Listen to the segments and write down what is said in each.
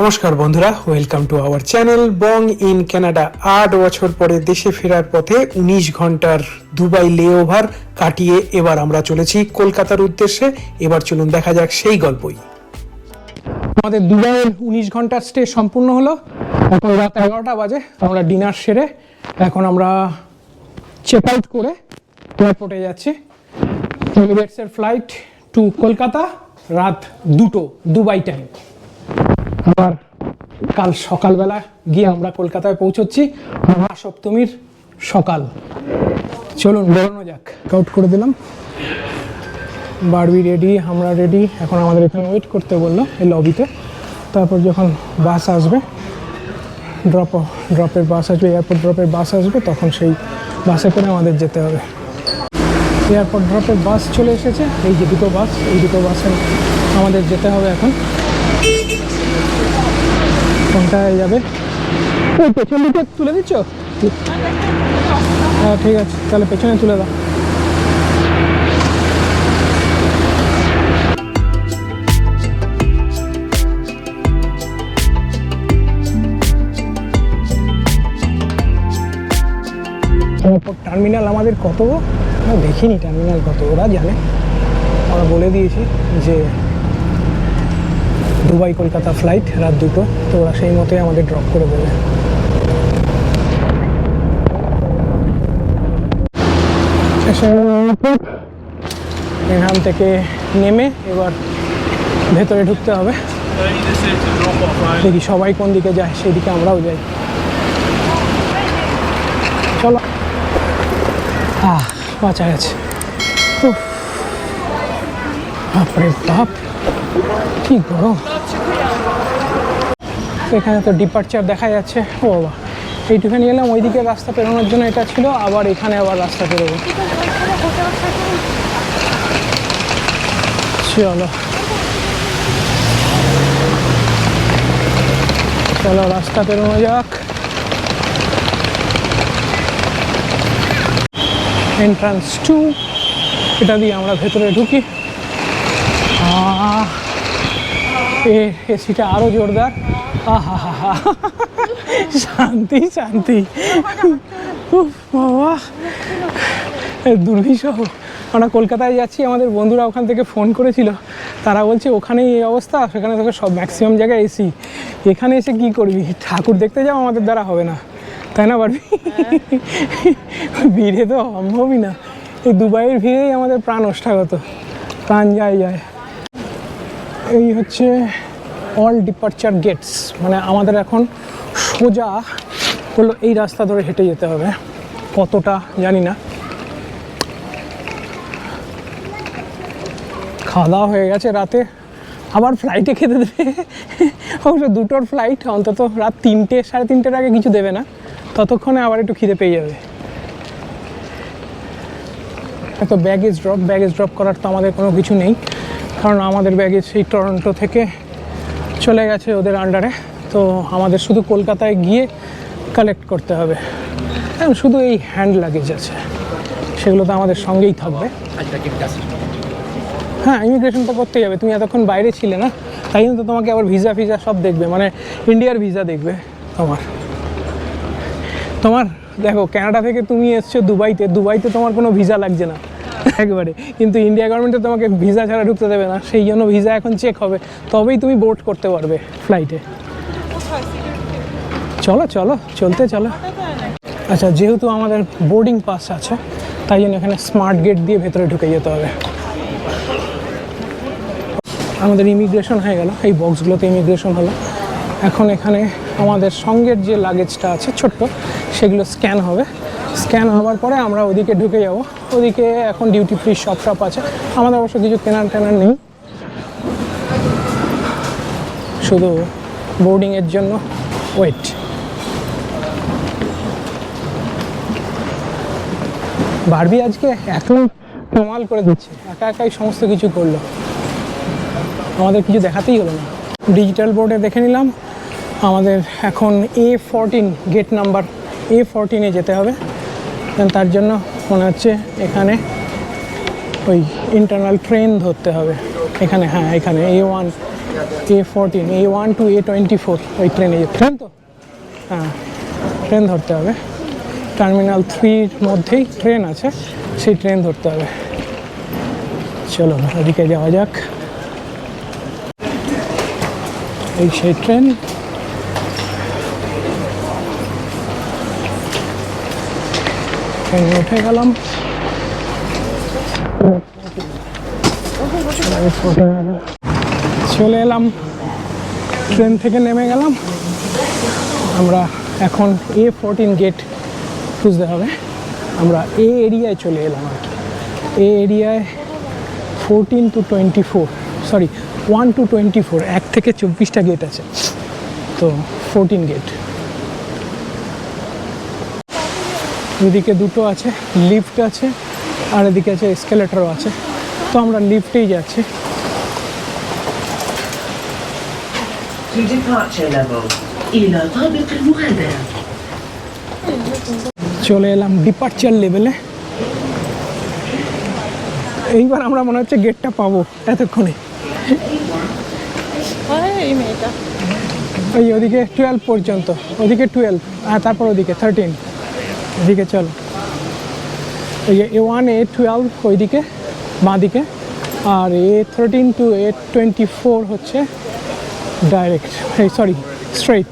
নমস্কার বন্ধুরা, welcome to our channel Bong in Canada. 8 বছর পরে দেশে ফেরার পথে 19 ঘন্টার দুবাই লেওভার কাটিয়ে এবার আমরা চলেছি কলকাতার উদ্দেশ্যে। এবার চলুন দেখা যাক সেই গল্পই। আমাদের দুবাইয়ের 19 ঘন্টার স্টে সম্পূর্ণ হলো। এখন রাত 11টা বাজে। আমরা ডিনার সেরে এখন আমরা চেক আউট করে এয়ারপোর্টে যাচ্ছি। এমিরেটসের ফ্লাইট টু কলকাতা রাত 2টো দুবাই টাইম। আবার কাল সকালবেলা গিয়ে আমরা কলকাতায় পৌঁছচ্ছি মহাসপ্তমীর সকাল। চলুন বেরোনো যাক। আউট করে দিলাম, বারবি রেডি, আমরা রেডি। এখন আমাদের এখানে ওয়েট করতে বললো এই লবিতে। তারপর যখন বাস আসবে, ড্রপের বাস আসবে, এয়ারপোর্ট ড্রপের বাস আসবে, তখন সেই বাসে করে আমাদের যেতে হবে। এয়ারপোর্ট ড্রপের বাস চলে এসেছে, এই যে দুটো বাস, এই দুটো বাসে আমাদের যেতে হবে। এখন কোনটায় যাবে? ওই পেছন দিকে তুলে দিচ্ছ? হ্যাঁ ঠিক আছে, তাহলে পেছনে তুলে দাও। এয়ারপোর্ট টার্মিনাল আমাদের কত? আমরা দেখিনি টার্মিনাল কত, ওরা জানে। আমরা বলে দিয়েছি যে দুবাই কলকাতা ফ্লাইট রাত 2টো, তো ওরা সেই মতোই আমাদের ড্রপ করে দেবে। এখান থেকে নেমে এবার ভেতরে ঢুকতে হবে। দেখি সবাই কোন দিকে যায়, সেই দিকে আমরাও যাই। চলো। বাঁচা গেছে। বাপরে বাপ, কি গরম। এখানে তো ডিপার্চার দেখা যাচ্ছে। ও বাবা, এইটুখানি এলাম, ওইদিকে রাস্তা পেরোনোর জন্য এটা ছিল, আবার এখানে আবার রাস্তা পেরোবো। চলো চলো রাস্তা পেরোনো যাক। এন্ট্রান্স 2, এটা দিয়ে আমরা ভেতরে ঢুকি। এসিটা আরো জোরদার। আহা হা হা, শান্তি শান্তি। বাবা দুর্বিষহ। আমরা কলকাতায় যাচ্ছি, আমাদের বন্ধুরা ওখান থেকে ফোন করেছিল, তারা বলছে ওখানেই এই অবস্থা, সেখানে তোকে সব ম্যাক্সিমাম জায়গায় এসি, এখানে এসে কি করবি? ঠাকুর দেখতে যাও, আমাদের দ্বারা হবে না, তাই না পারবি? ভিড়ে তো সম্ভবই না। এই দুবাইয়ের ভিড়েই আমাদের প্রাণ ওষ্ঠাগত, প্রাণ যায় যায়। এই হচ্ছে অল ডিপার্চার গেটস, মানে আমাদের এখন সোজা হলো এই রাস্তা ধরে হেঁটে যেতে হবে। কতটা জানি না। খাওয়া দাওয়া হয়ে গেছে রাতে, আবার ফ্লাইটে খেতে দেবে। অবশ্য 2টোর ফ্লাইট, অন্তত রাত 3টে সাড়ে 3টের আগে কিছু দেবে না, ততক্ষণে আবার একটু খিদে পেয়ে যাবে। এত ব্যাগেজ ড্রপ করার তো আমাদের কোনো কিছু নেই, কারণ আমাদের ব্যাগেজ সেই টরন্টো থেকে চলে গেছে ওদের আন্ডারে। তো আমাদের শুধু কলকাতায় গিয়ে কালেক্ট করতে হবে। শুধু এই হ্যান্ড লাগেজ আছে, সেগুলো তো আমাদের সঙ্গেই থাকবে। হ্যাঁ, ইমিগ্রেশন তো করতেই হবে। তুমি এতক্ষণ বাইরে ছিলে না, তাই জন্য তো তোমাকে আবার ভিসা ফিজা সব দেখবে, মানে ইন্ডিয়ার ভিসা দেখবে তোমার। দেখো, কানাডা থেকে তুমি এসছো দুবাইতে তোমার কোনো ভিসা লাগছে না একবারে, কিন্তু ইন্ডিয়া গভর্নমেন্টে তোমাকে ভিসা ছাড়া ঢুকতে দেবে না। সেই জন্য ভিসা এখন চেক হবে, তবেই তুমি বোর্ড করতে পারবে ফ্লাইটে। চলো চলো। আচ্ছা, যেহেতু আমাদের বোর্ডিং পাস আছে, তাই জন্য এখানে স্মার্ট গেট দিয়ে ভেতরে ঢুকে যেতে হবে। আমাদের ইমিগ্রেশন হয়ে গেল, এই বক্সগুলোতে ইমিগ্রেশন হলো। এখন এখানে আমাদের সঙ্গের যে লাগেজটা আছে ছোট্ট, সেগুলো স্ক্যান হবে। স্ক্যান হওয়ার পরে আমরা ওদিকে ঢুকে যাব। ওদিকে এখন ডিউটি ফ্রি শপ টপ আছে। আমাদের অবশ্য কিছু কেনার নেই, শুধু বোর্ডিংয়ের জন্য ওয়েট। বারবি আজকে এখন কামাল করে দিচ্ছে, একাই সমস্ত কিছু করলো, আমাদের কিছু দেখাতেই হলো না। ডিজিটাল বোর্ডে দেখে নিলাম, আমাদের এখন A14 গেট নাম্বার A14-এ যেতে হবে। তার জন্য মনে হচ্ছে এখানে ওই ইন্টারনাল ট্রেন ধরতে হবে। এখানে, হ্যাঁ, এখানে A1 A14 A1 to A24 ওই ট্রেনে ট্রেন তো হ্যাঁ ট্রেন ধরতে হবে টার্মিনাল 3-র মধ্যেই ট্রেন আছে সেই ট্রেন ধরতে হবে চলো ওদিকে যাওয়া যাক এই সেই ট্রেন ট্রেনে উঠে গেলাম চলে এলাম ট্রেন থেকে নেমে গেলাম আমরা এখন A14 গেট খুঁজতে হবে আমরা এ এরিয়ায় চলে এলাম আর কি এ এরিয়ায় 14 to 24 সরি 1 to 24 1 থেকে 24টা গেট আছে তো 14 গেট এদিকে দুটো আছে লিফট আছে আর এদিকে আছে এসকেলেটরও আছে তো আমরা লিফটেই যাচ্ছি চলে এলাম ডিপার্চার লেভেলে এইবার আমরা মনে হচ্ছে গেটটা পাবো এতক্ষণে ওই ওদিকে 12 পর্যন্ত ওদিকে 12 আর তারপর ওদিকে 13 এদিকে চলো এই A1 A12 ওইদিকে বাঁদিকে আর A13 to A24 হচ্ছে ডাইরেক্ট এই সরি স্ট্রেইট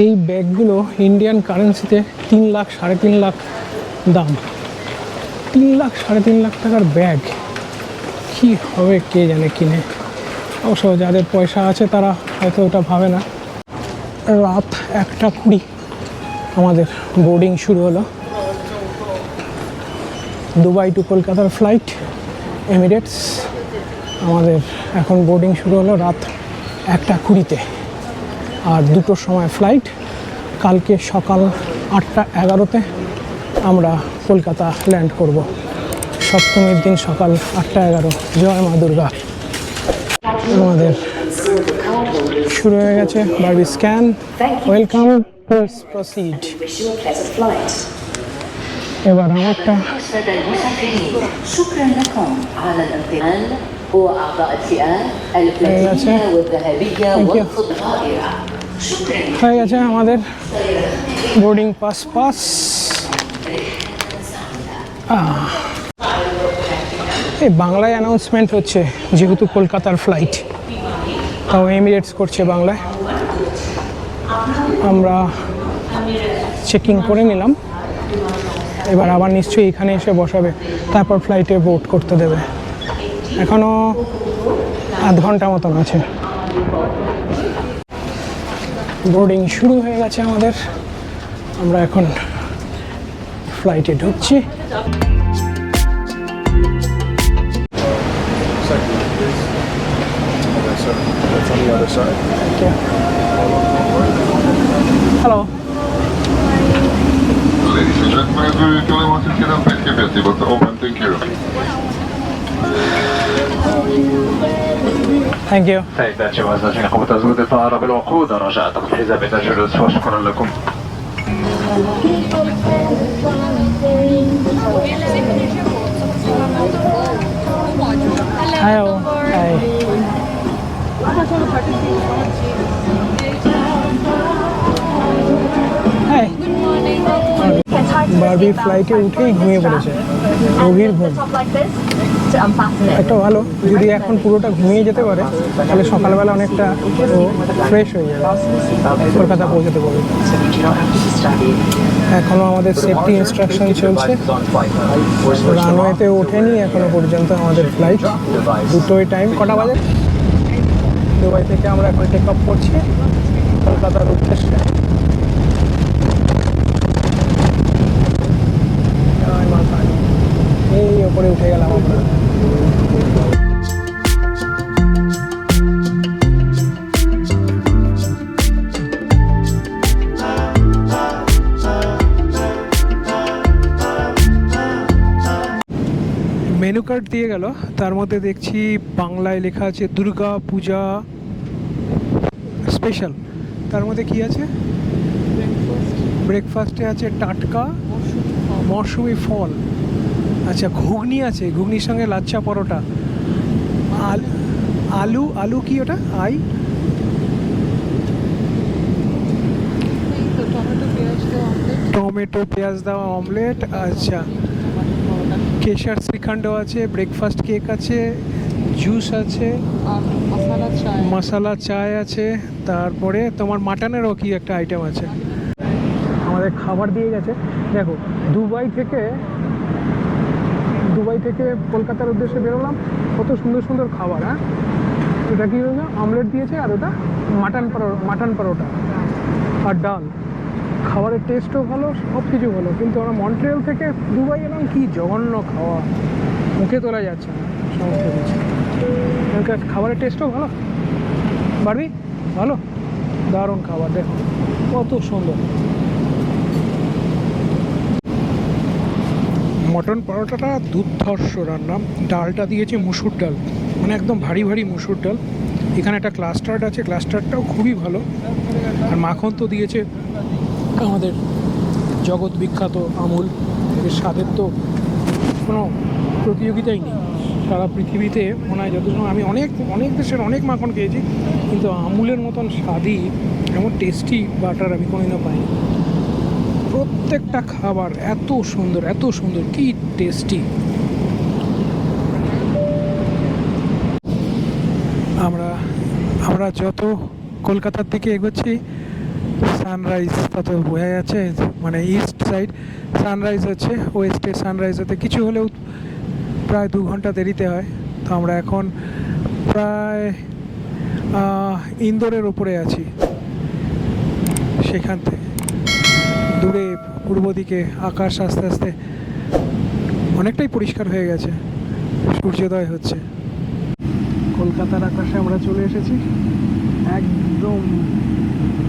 এই ব্যাগগুলো ইন্ডিয়ান কারেন্সিতে 3 লাখ 3.5 লাখ দাম 3 লাখ 3.5 লাখ টাকার ব্যাগ কি হবে কে জানে কিনে অবশ্য যাদের পয়সা আছে তারা হয়তো ওটা ভাবে না রাত 1:20 আমাদের বোর্ডিং শুরু হলো দুবাই টু কলকাতার ফ্লাইট এমিরেটস আমাদের এখন বোর্ডিং শুরু হলো রাত 1:20-তে আর 2টোর সময় ফ্লাইট কালকে সকাল 8:11-তে আমরা কলকাতা ল্যান্ড করব সপ্তমীর দিন সকাল 8:11 জয় মা দুর্গা আমাদের শুরু হয়ে গেছে বারবি স্ক্যান ওয়েলকাম প্রসিড এবার আমারটা হয়ে গেছে আমাদের বোর্ডিং পাস এই বাংলায় অ্যানাউন্সমেন্ট হচ্ছে যেহেতু কলকাতার ফ্লাইট তাও এমিরেটস করছে বাংলায় আমরা চেকিং করে নিলাম এবার আবার নিশ্চয়ই এখানে এসে বসাবে তারপর ফ্লাইটে বোর্ড করতে দেবে এখনও আধ ঘন্টা মতন আছে বোর্ডিং শুরু হয়ে গেছে আমাদের আমরা এখন ফ্লাইটে ঢুকছি hello Ladies and gentlemen, we really want to get up and give it to you, open, thank you. Thank you. سيدات وزوجين قوة زود الطائرة بالوقود رجعتم في حزب الجلوس وشكرا لكم. Hello. Hi. Hi. Barbie ফ্লাইটে উঠেই ঘুমিয়ে পড়েছে গভীর ঘুম একটা ভালো যদি এখন পুরোটা ঘুমিয়ে যেতে পারে তাহলে সকালবেলা অনেকটা ও ফ্রেশ হয়ে যাবে কলকাতা পৌঁছাতে পারবে এখনও আমাদের সেফটি ইনস্ট্রাকশন চলছে রানওয়েতে ওঠেনি এখনো পর্যন্ত আমাদের ফ্লাইট দুটোই টাইম কটা বাজে দুবাই থেকে আমরা এখন টেক অফ করছি কলকাতার উদ্দেশ্যে এই ওপরে উঠে গেলাম আমরা মেনু কার্ড দিয়ে গেল, তার মধ্যে দেখছি বাংলায় লেখা আছে দুর্গা পূজা স্পেশাল। তার মধ্যে কি আছে? ব্রেকফাস্টে আছে টাটকা মৌসুমি ফল। আচ্ছা, ঘুগনি আছে, ঘুগনির সঙ্গে লাচ্ছা পরোটা, আলু আলু কি ওটা? টমেটো পেঁয়াজ দেওয়া অমলেট। আচ্ছা, কেশর শ্রীখণ্ড আছে, ব্রেকফাস্ট কেক আছে, জুস আছে, মশালা চায় আছে, তারপরে তোমার মাটনেরও কি একটা আইটেম আছে। আমাদের খাবার দিয়ে গেছে। দেখো, দুবাই থেকে কলকাতার উদ্দেশ্যে বেরোলাম, কত সুন্দর সুন্দর খাবার। হ্যাঁ, এটা কি হলো? অমলেট দিয়েছে, আর ওটা মাটন পরোটা আর ডাল। খাবারের টেস্টও ভালো, সব কিছু ভালো, কিন্তু আমরা মন্ট্রিয়াল থেকে দুবাই এলাম, কি জঘন্য খাওয়া, মুখে তোলা যাচ্ছে না সমস্ত কিছু। এখানকার খাবারের টেস্টও ভালো, বাড়বি ভালো, দারুণ খাবার। দেখো কত সুন্দর। মটন পরোটাটা দুর্ধর্ষ রান্না। ডালটা দিয়েছে মুসুর ডাল, মানে একদম ভারী ভারী মুসুর ডাল। এখানে একটা ক্লাস্টার্ড আছে, ক্লাস্টার্ডটাও খুবই ভালো। আর মাখন তো দিয়েছে আমাদের জগৎ বিখ্যাত আমুল। এর স্বাদের তো কোনো প্রতিযোগিতাই নেই সারা পৃথিবীতে। মনে হয় যত সময় আমি অনেক দেশের অনেক মাখন খেয়েছি, কিন্তু আমুলের মতন স্বাদই, এমন টেস্টি বাটার আমি কোনোদিনও পাইনি। প্রত্যেকটা খাবার এত সুন্দর, কি টেস্টি। আমরা যত কলকাতার দিকে এগোচ্ছি, সানরাইজ তত বোঝা যাচ্ছে, মানে ইস্ট সাইড সানরাইজ হচ্ছে, ওয়েস্টে সানরাইজ হতে কিছু হলেও প্রায় 2 ঘন্টা দেরিতে হয়। তো আমরা এখন প্রায় ইন্দোরের ওপরে আছি। সেখান থেকে দূরে পূর্ব দিকে আকাশ আস্তে আস্তে অনেকটাই পরিষ্কার হয়ে গেছে, সূর্যোদয় হচ্ছে। কলকাতার আকাশে আমরা চলে এসেছি, একদম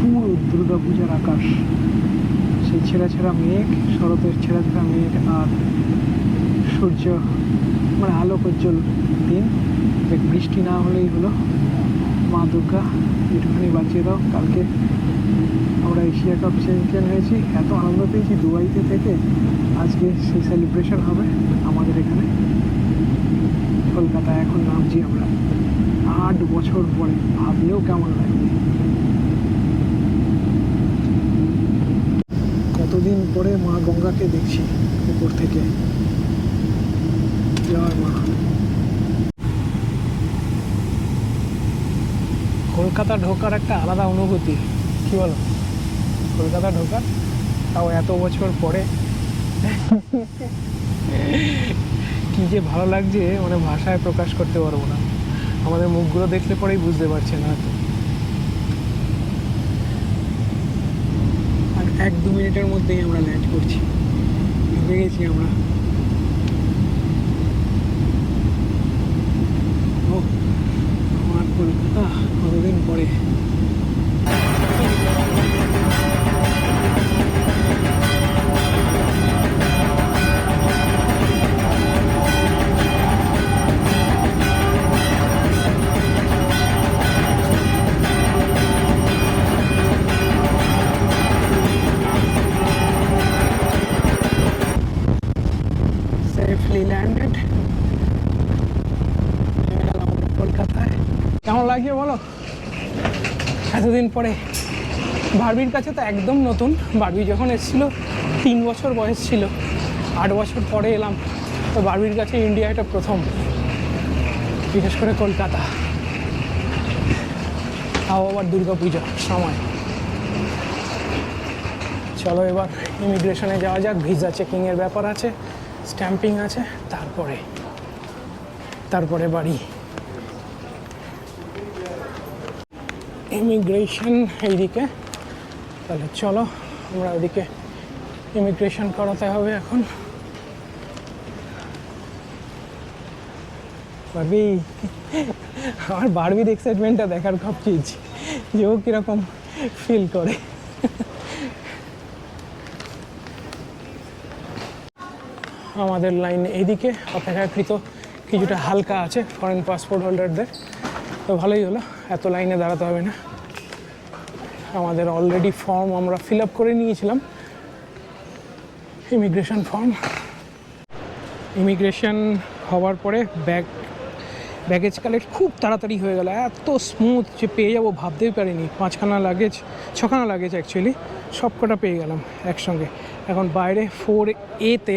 পুরো দুর্গাপূজার আকাশ। সেই ছেঁড়া মেঘ, শরতের ছেঁড়া মেঘ, আর সূর্য, মানে আলোকোজ্জ্বল দিন। বৃষ্টি না হলেই হলো। মা দুর্গা একটুখানি বাঁচিয়ে দাও। কালকে আমরা এশিয়া কাপ চ্যাম্পিয়ন হয়েছি, এত আনন্দ পেয়েছি দুবাইতে থেকে। আজকে সেই সেলিব্রেশন হবে আমাদের এখানে কলকাতায়। এখন নামছি আমরা 8 বছর পরে, ভাবলেও কেমন লাগবে। কতদিন পরে মা গঙ্গাকে দেখছি উপর থেকে। জয় মা। কলকাতা ঢোকার একটা আলাদা অনুভূতি, কি বলো? কলকাতা ঢোকার, তাও এত বছর পরে, কি যে ভালো লাগছে, মানে ভাষায় প্রকাশ করতে পারবো না। আমাদের মুখগুলো দেখলে পরেই বুঝতে পারছে না তো। আর 1-2 মিনিটের মধ্যেই আমরা ল্যান্ড করছি, ঢুকে গেছি আমরা। ও আমার কলকাতা, কতদিন পরে। ল্যান্ডেড কলকাতায়। কেমন লাগছে বলো এতদিন পরে? বারবির কাছে তো একদম নতুন। বারবি যখন এসেছিল 3 বছর বয়স ছিল, 8 বছর পরে এলাম। তো বারবির কাছে ইন্ডিয়া এটা প্রথম, বিশেষ করে কলকাতা, তাও আবার দুর্গাপূজা সময়। চলো এবার ইমিগ্রেশনে যাওয়া যাক। ভিসা চেকিংয়ের ব্যাপার আছে, স্ট্যাম্পিং আছে, তারপরে বাড়ি। ইমিগ্রেশন এইদিকে, তাহলে চলো আমরা ওদিকে ইমিগ্রেশন করাতে হবে এখন। বারবি, আমার বারবির এক্সাইটমেন্টটা দেখার খুব চেয়েছি যে ও কীরকম ফিল করে। আমাদের লাইন এইদিকে, অপেক্ষাকৃত কিছুটা হালকা আছে ফরেন পাসপোর্ট হোল্ডারদের, তো ভালোই হলো, এত লাইনে দাঁড়াতে হবে না। আমাদের অলরেডি ফর্ম আমরা ফিল আপ করে নিয়েছিলাম, ইমিগ্রেশন ফর্ম। ইমিগ্রেশন হওয়ার পরে ব্যাগেজ কালেক্ট খুব তাড়াতাড়ি হয়ে গেল, এত স্মুথ যে পেয়ে যাবো ভাবতেই পারিনি। 6খানা লাগেজ অ্যাকচুয়ালি, সব কটা পেয়ে গেলাম একসঙ্গে। এখন বাইরে 4A-তে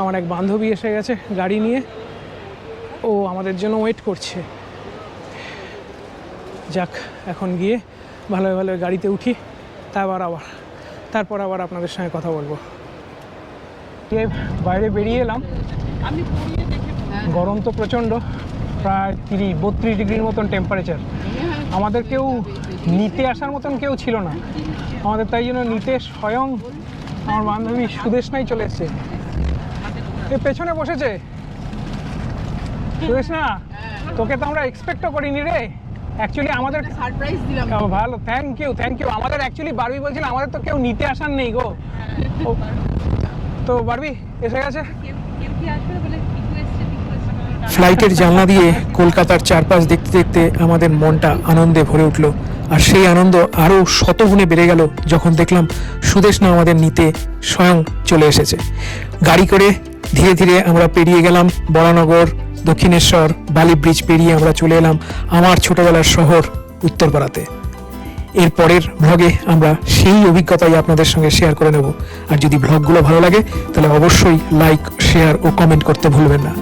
আমার এক বান্ধবী এসে গেছে গাড়ি নিয়ে, ও আমাদের জন্য ওয়েট করছে। যাক, এখন গিয়ে ভালোভাবে ভালো গাড়িতে উঠি, তারপর আবার আপনাদের সঙ্গে কথা বলবো। বাইরে বেরিয়ে এলাম, গরম তো প্রচণ্ড, প্রায় 32 ডিগ্রির মতন টেম্পারেচার। আমাদের কেউ নিতে আসার মতন কেউ ছিল না আমাদের, তাই জন্য নিতে স্বয়ং আমার বান্ধবী সুদেশনাই চলে এসছে। এ পেছনে বসেছে সুদেশনা, তোকে তো আমরা এক্সপেক্টও করিনি রে। অ্যাকচুয়ালি আমাদের সারপ্রাইজ দিলাম। ভালো, থ্যাংক ইউ। আমাদের অ্যাকচুয়ালি বারবি বলছিল আমাদের তো কেউ নিতে আসার নেই গো। তো বারবি এসে গেছে। ফ্লাইটের জানলা দিয়ে কলকাতার চারপাশ দেখতে দেখতে আমাদের মনটা আনন্দে ভরে উঠল, আর সেই আনন্দ আরও শতগুণে বেড়ে গেল যখন দেখলাম সুদেশনা আমাদের নিতে স্বয়ং চলে এসেছে। গাড়ি করে ধীরে ধীরে আমরা পেরিয়ে গেলাম বরানগর, দক্ষিণেশ্বর, বালি ব্রিজ পেরিয়ে আমরা চলে এলাম আমার ছোটবেলার শহর উত্তরপাড়াতে। এর পরের ব্লগে আমরা সেই অভিজ্ঞতাই আপনাদের সঙ্গে শেয়ার করে নেব। আর যদি ব্লগগুলো ভালো লাগে তাহলে অবশ্যই লাইক, শেয়ার ও কমেন্ট করতে ভুলবেন না।